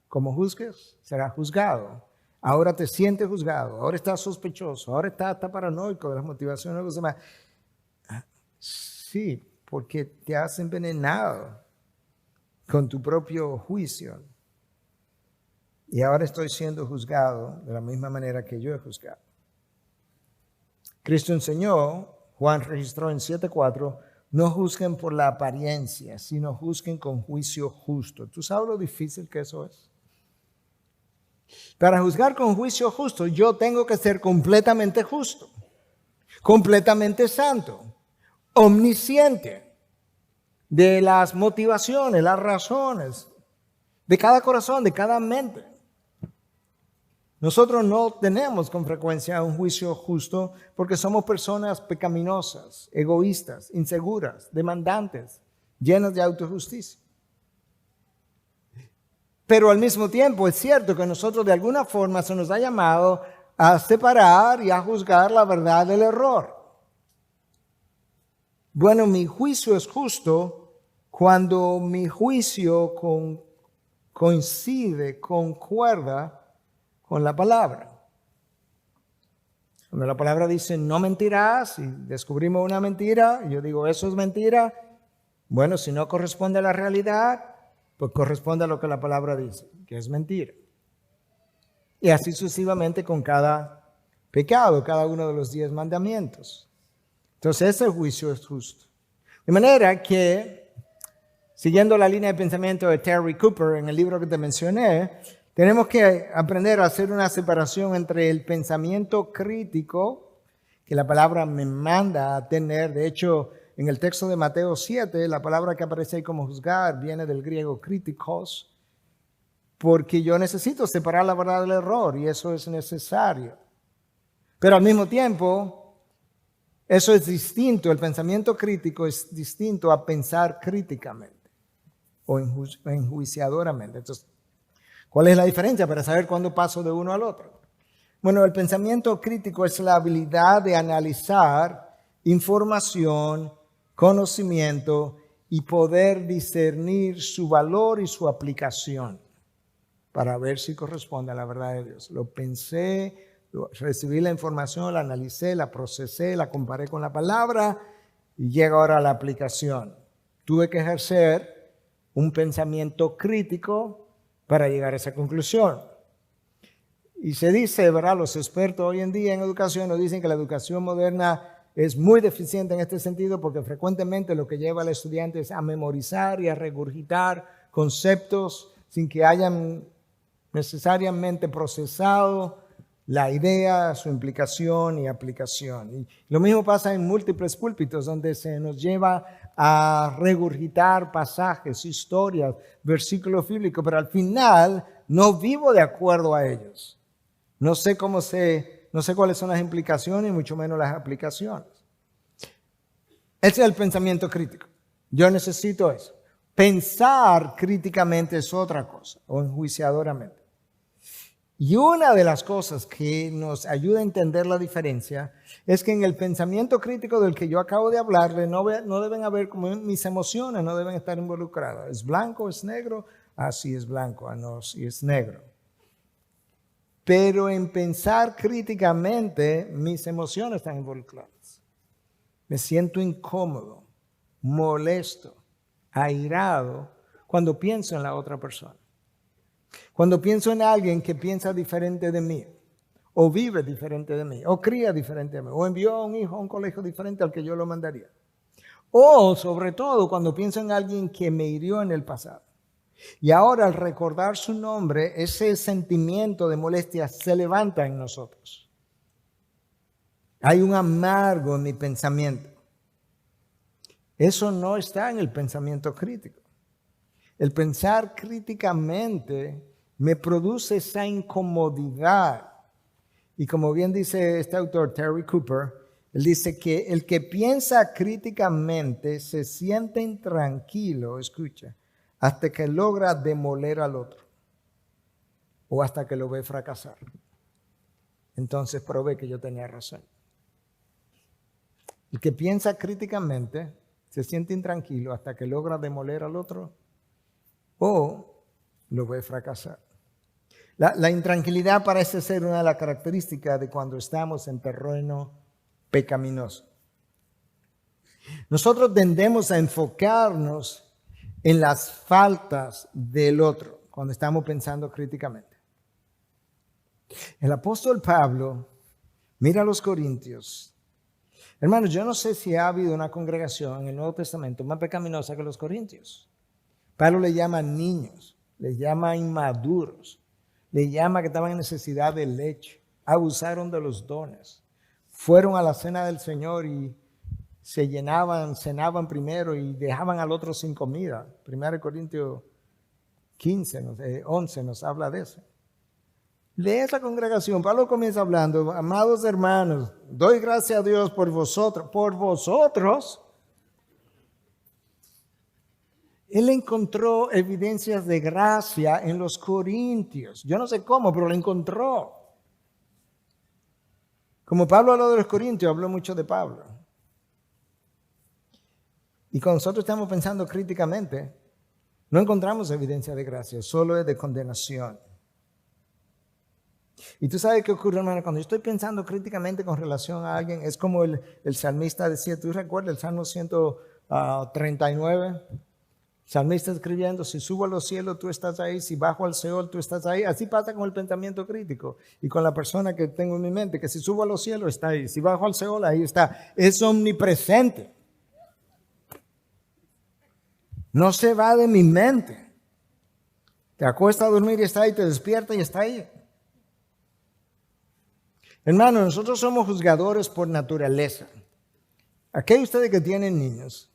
Como juzgues, serás juzgado. Ahora te sientes juzgado, ahora estás sospechoso, ahora estás paranoico de las motivaciones de los demás. Sí, porque te has envenenado con tu propio juicio. Y ahora estoy siendo juzgado de la misma manera que yo he juzgado. Cristo enseñó, Juan registró en 7:4, no juzguen por la apariencia, sino juzguen con juicio justo. ¿Tú sabes lo difícil que eso es? Para juzgar con juicio justo, yo tengo que ser completamente justo, completamente santo, omnisciente de las motivaciones, las razones de cada corazón, de cada mente. Nosotros no tenemos con frecuencia un juicio justo porque somos personas pecaminosas, egoístas, inseguras, demandantes, llenas de autojusticia. Pero al mismo tiempo es cierto que nosotros de alguna forma se nos ha llamado a separar y a juzgar la verdad del error. Bueno, mi juicio es justo cuando mi juicio coincide, concuerda con la palabra. Cuando la palabra dice no mentirás y descubrimos una mentira, yo digo eso es mentira. Bueno, si no corresponde a la realidad, pues corresponde a lo que la palabra dice, que es mentira. Y así sucesivamente con cada pecado, cada uno de los 10 mandamientos. Entonces ese juicio es justo. De manera que, siguiendo la línea de pensamiento de Terry Cooper en el libro que te mencioné, tenemos que aprender a hacer una separación entre el pensamiento crítico, que la palabra me manda a tener. De hecho, en el texto de Mateo 7, la palabra que aparece ahí como juzgar viene del griego kritikos, porque yo necesito separar la verdad del error y eso es necesario. Pero al mismo tiempo, eso es distinto, el pensamiento crítico es distinto a pensar críticamente o enjuiciadoramente. Entonces, ¿cuál es la diferencia para saber cuándo paso de uno al otro? Bueno, el pensamiento crítico es la habilidad de analizar información, conocimiento y poder discernir su valor y su aplicación para ver si corresponde a la verdad de Dios. Lo pensé, recibí la información, la analicé, la procesé, la comparé con la palabra y llega ahora a la aplicación. Tuve que ejercer un pensamiento crítico para llegar a esa conclusión. Y se dice, ¿verdad? Los expertos hoy en día en educación nos dicen que la educación moderna es muy deficiente en este sentido porque frecuentemente lo que lleva al estudiante es a memorizar y a regurgitar conceptos sin que hayan necesariamente procesado la idea, su implicación y aplicación. Y lo mismo pasa en múltiples púlpitos donde se nos lleva a regurgitar pasajes, historias, versículos bíblicos, pero al final no vivo de acuerdo a ellos. No sé cuáles son las implicaciones y mucho menos las aplicaciones. Ese es el pensamiento crítico. Yo necesito eso. Pensar críticamente es otra cosa, o enjuiciadoramente. Y una de las cosas que nos ayuda a entender la diferencia es que en el pensamiento crítico del que yo acabo de hablarle no deben haber como mis emociones, no deben estar involucradas. ¿Es blanco, es negro? Ah, sí es blanco, ah, no, sí es negro. Pero en pensar críticamente, mis emociones están involucradas. Me siento incómodo, molesto, airado cuando pienso en la otra persona. Cuando pienso en alguien que piensa diferente de mí, o vive diferente de mí, o cría diferente de mí, o envió a un hijo a un colegio diferente al que yo lo mandaría. O sobre todo cuando pienso en alguien que me hirió en el pasado. Y ahora al recordar su nombre, ese sentimiento de molestia se levanta en nosotros. Hay un amargo en mi pensamiento. Eso no está en el pensamiento crítico. El pensar críticamente me produce esa incomodidad. Y como bien dice este autor, Terry Cooper, él dice que el que piensa críticamente se siente intranquilo, escucha, hasta que logra demoler al otro o hasta que lo ve fracasar. Entonces probé que yo tenía razón. El que piensa críticamente se siente intranquilo hasta que logra demoler al otro o lo ve fracasar. La intranquilidad parece ser una de las características de cuando estamos en terreno pecaminoso. Nosotros tendemos a enfocarnos en las faltas del otro cuando estamos pensando críticamente. El apóstol Pablo mira a los corintios. Hermanos, yo no sé si ha habido una congregación en el Nuevo Testamento más pecaminosa que los corintios. Pablo le llama niños, le llama inmaduros, le llama que estaban en necesidad de leche, abusaron de los dones, fueron a la cena del Señor y se llenaban, cenaban primero y dejaban al otro sin comida. 1 Corintios 11 nos habla de eso. De esa congregación, Pablo comienza hablando, amados hermanos, doy gracias a Dios por vosotros. Por vosotros. Él encontró evidencias de gracia en los corintios. Yo no sé cómo, pero lo encontró. Como Pablo habló de los corintios, habló mucho de Pablo. Y cuando nosotros estamos pensando críticamente, no encontramos evidencia de gracia, solo es de condenación. Y tú sabes qué ocurre, hermano, cuando yo estoy pensando críticamente con relación a alguien, es como el salmista decía, ¿tú recuerdas el Salmo 139? El salmista escribiendo, si subo a los cielos, tú estás ahí, si bajo al Seol, tú estás ahí. Así pasa con el pensamiento crítico y con la persona que tengo en mi mente, que si subo a los cielos, está ahí, si bajo al Seol, ahí está. Es omnipresente. No se va de mi mente. Te acuestas a dormir y está ahí, te despierta y está ahí. Hermano, nosotros somos juzgadores por naturaleza. Aquellos ustedes que tienen niños,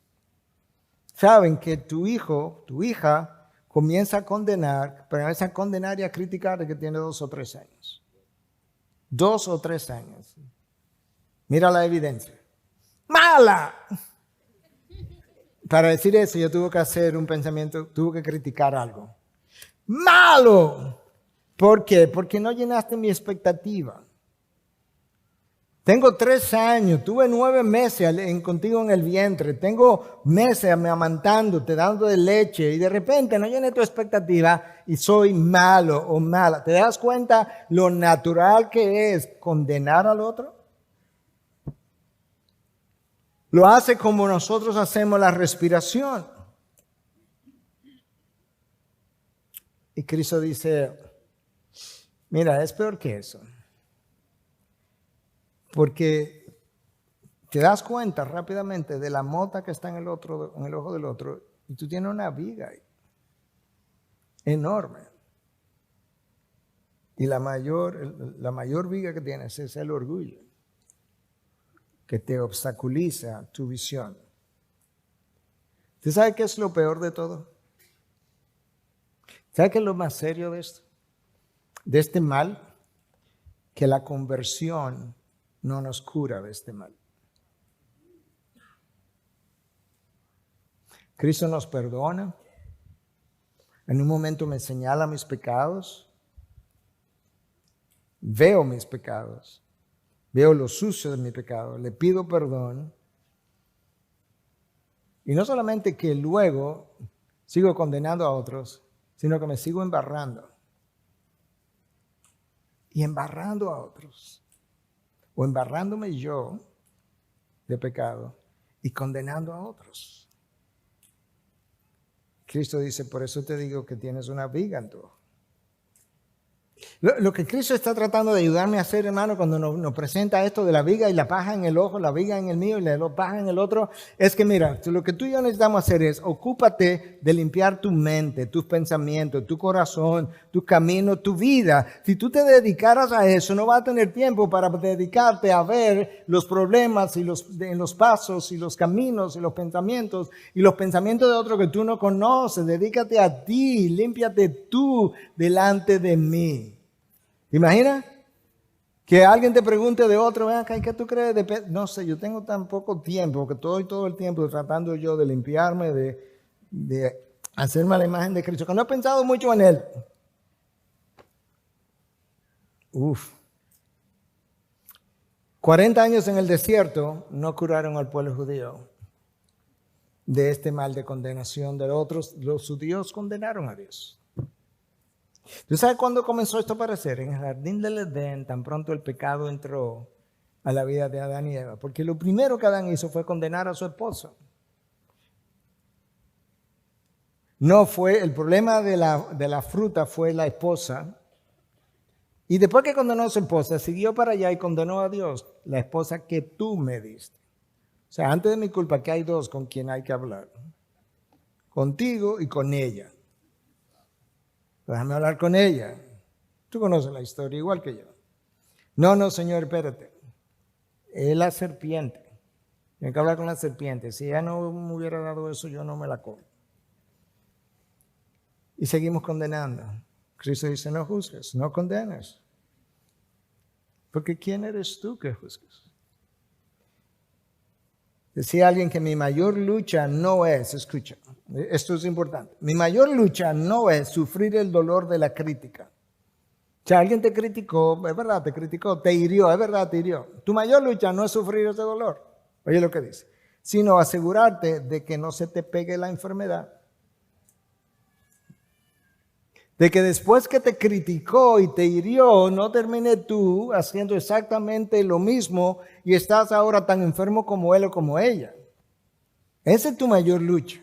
saben que tu hijo, tu hija, comienza a condenar, pero comienza a condenar y a criticar de que tiene 2 o 3 años. 2 o 3 años. Mira la evidencia. ¡Mala! Para decir eso, yo tuve que hacer un pensamiento, tuve que criticar algo. ¡Malo! ¿Por qué? Porque no llenaste mi expectativa. Tengo 3 años, tuve 9 meses contigo en el vientre, tengo meses amamantándote, dando de leche y de repente no llené tu expectativa y soy malo o mala. ¿Te das cuenta lo natural que es condenar al otro? Lo hace como nosotros hacemos la respiración. Y Cristo dice, mira, es peor que eso. Porque te das cuenta rápidamente de la mota que está en el ojo del otro, y tú tienes una viga ahí, enorme. Y la mayor viga que tienes es el orgullo, que te obstaculiza tu visión. ¿Tú sabes qué es lo peor de todo? ¿Sabes qué es lo más serio de esto? De este mal, que la conversión no nos cura de este mal. Cristo nos perdona. En un momento me señala mis pecados. Veo mis pecados. Veo lo sucio de mi pecado. Le pido perdón. Y no solamente que luego sigo condenando a otros, sino que me sigo embarrando. Y embarrando a otros. O embarrándome yo de pecado y condenando a otros. Cristo dice, por eso te digo que tienes una viga en tu ojo. Lo que Cristo está tratando de ayudarme a hacer, hermano, cuando nos presenta esto de la viga y la paja en el ojo, la viga en el mío y la paja en el otro, es que mira, lo que tú y yo necesitamos hacer es, ocúpate de limpiar tu mente, tus pensamientos, tu corazón, tu camino, tu vida. Si tú te dedicaras a eso, no vas a tener tiempo para dedicarte a ver los problemas y los pasos y los caminos y los pensamientos de otro que tú no conoces. Dedícate a ti, límpiate tú delante de mí. ¿Te imaginas? Que alguien te pregunte de otro, ven acá, ¿qué tú crees? No sé, yo tengo tan poco tiempo que todo el tiempo tratando yo de limpiarme, de hacerme a la imagen de Cristo, que no he pensado mucho en Él. 40 años en el desierto no curaron al pueblo judío de este mal de condenación de otros. Los judíos condenaron a Dios. ¿Tú sabes cuándo comenzó esto a aparecer? En el jardín del Edén, tan pronto el pecado entró a la vida de Adán y Eva. Porque lo primero que Adán hizo fue condenar a su esposa. No fue, el problema de la fruta fue la esposa. Y después que condenó a su esposa, siguió para allá y condenó a Dios, la esposa que tú me diste. O sea, antes de mi culpa, que hay dos con quien hay que hablar. Contigo y con ella. Déjame hablar con ella. Tú conoces la historia igual que yo. No, Señor, espérate. Es la serpiente. Tengo que hablar con la serpiente. Si ella no me hubiera dado eso, yo no me la como. Y seguimos condenando. Cristo dice, no juzgues, no condenes. Porque ¿quién eres tú que juzgues? Decía alguien que mi mayor lucha no es, escucha, esto es importante, mi mayor lucha no es sufrir el dolor de la crítica. O sea, alguien te criticó, es verdad, te criticó, te hirió, es verdad, te hirió. Tu mayor lucha no es sufrir ese dolor, oye lo que dice, sino asegurarte de que no se te pegue la enfermedad. De que después que te criticó y te hirió, no termine tú haciendo exactamente lo mismo y estás ahora tan enfermo como él o como ella. Esa es tu mayor lucha.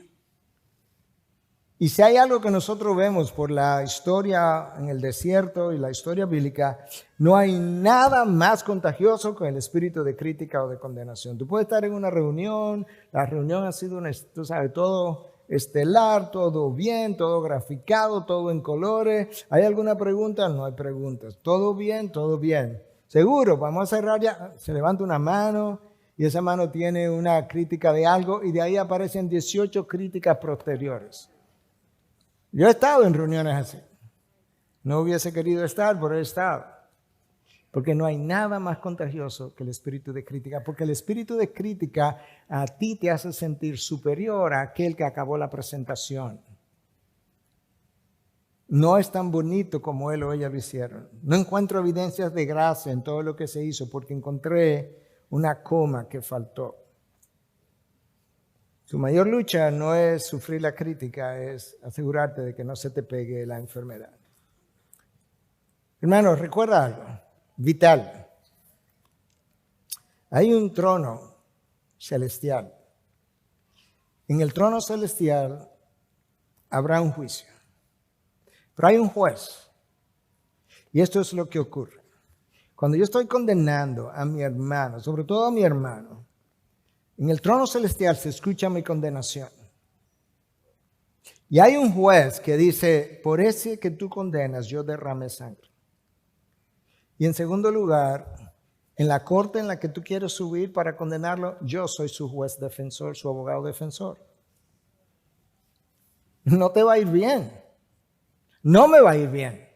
Y si hay algo que nosotros vemos por la historia en el desierto y la historia bíblica, no hay nada más contagioso que el espíritu de crítica o de condenación. Tú puedes estar en una reunión, la reunión ha sido, tú sabes, todo estelar, todo bien, todo graficado, todo en colores. ¿Hay alguna pregunta? No hay preguntas. ¿Todo bien? Todo bien. Seguro, vamos a cerrar ya. Se levanta una mano y esa mano tiene una crítica de algo y de ahí aparecen 18 críticas posteriores. Yo he estado en reuniones así. No hubiese querido estar, pero he estado. Porque no hay nada más contagioso que el espíritu de crítica. Porque el espíritu de crítica a ti te hace sentir superior a aquel que acabó la presentación. No es tan bonito como él o ella lo hicieron. No encuentro evidencias de gracia en todo lo que se hizo porque encontré una coma que faltó. Tu mayor lucha no es sufrir la crítica, es asegurarte de que no se te pegue la enfermedad. Hermanos, recuerda algo vital. Hay un trono celestial. En el trono celestial habrá un juicio. Pero hay un juez. Y esto es lo que ocurre. Cuando yo estoy condenando a mi hermano, sobre todo a mi hermano, en el trono celestial se escucha mi condenación. Y hay un juez que dice, por ese que tú condenas, yo derramé sangre. Y en segundo lugar, en la corte en la que tú quieres subir para condenarlo, yo soy su juez defensor, su abogado defensor. No te va a ir bien. No me va a ir bien.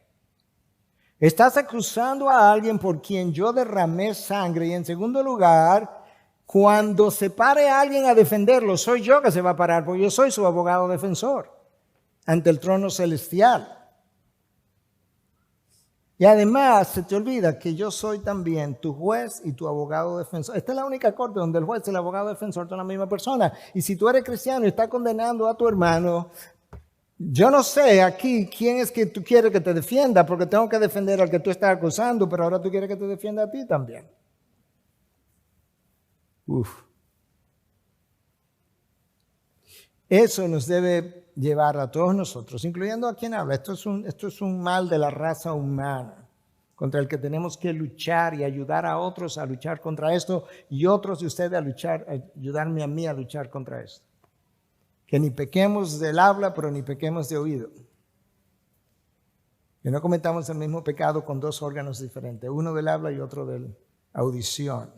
Estás acusando a alguien por quien yo derramé sangre. Y en segundo lugar, cuando se pare alguien a defenderlo, soy yo que se va a parar, porque yo soy su abogado defensor ante el trono celestial. Y además se te olvida que yo soy también tu juez y tu abogado defensor. Esta es la única corte donde el juez y el abogado defensor son la misma persona. Y si tú eres cristiano y estás condenando a tu hermano, yo no sé aquí quién es que tú quieres que te defienda, porque tengo que defender al que tú estás acusando, pero ahora tú quieres que te defienda a ti también. Eso nos debe llevar a todos nosotros, incluyendo a quien habla. Esto es un mal de la raza humana contra el que tenemos que luchar y ayudar a otros a luchar contra esto y otros de ustedes ayudarme a mí a luchar contra esto. Que ni pequemos del habla, pero ni pequemos de oído. Que no cometamos el mismo pecado con dos órganos diferentes, uno del habla y otro de la audición.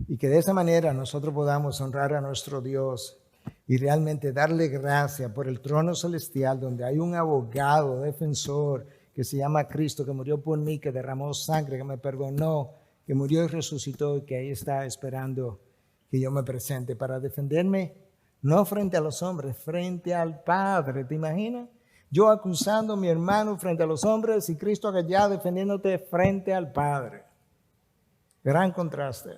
Y que de esa manera nosotros podamos honrar a nuestro Dios y realmente darle gracia por el trono celestial donde hay un abogado, defensor, que se llama Cristo, que murió por mí, que derramó sangre, que me perdonó, que murió y resucitó y que ahí está esperando que yo me presente para defenderme, no frente a los hombres, frente al Padre. ¿Te imaginas? Yo acusando a mi hermano frente a los hombres y Cristo allá defendiéndote frente al Padre. Gran contraste.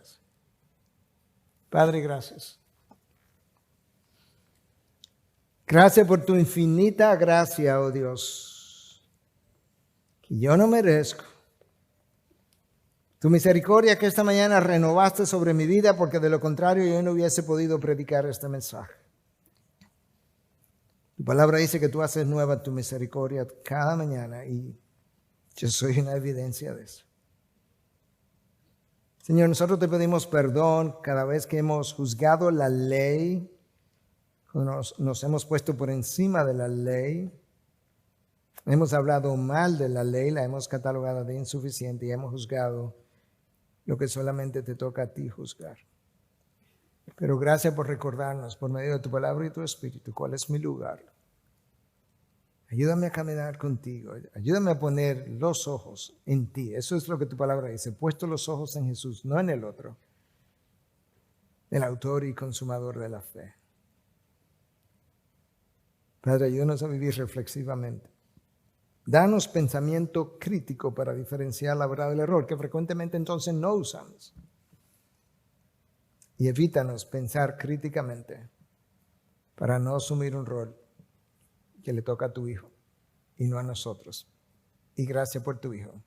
Padre, gracias. Gracias por tu infinita gracia, oh Dios, que yo no merezco. Tu misericordia que esta mañana renovaste sobre mi vida, porque de lo contrario yo no hubiese podido predicar este mensaje. Tu palabra dice que tú haces nueva tu misericordia cada mañana y yo soy una evidencia de eso. Señor, nosotros te pedimos perdón cada vez que hemos juzgado la ley, nos hemos puesto por encima de la ley, hemos hablado mal de la ley, la hemos catalogado de insuficiente y hemos juzgado lo que solamente te toca a ti juzgar. Pero gracias por recordarnos por medio de tu palabra y tu espíritu cuál es mi lugar. Ayúdame a caminar contigo, ayúdame a poner los ojos en ti. Eso es lo que tu palabra dice, puesto los ojos en Jesús, no en el otro, el autor y consumador de la fe. Padre, ayúdanos a vivir reflexivamente. Danos pensamiento crítico para diferenciar la verdad del error, que frecuentemente entonces no usamos. Y evítanos pensar críticamente para no asumir un rol que le toca a tu Hijo y no a nosotros. Y gracias por tu Hijo.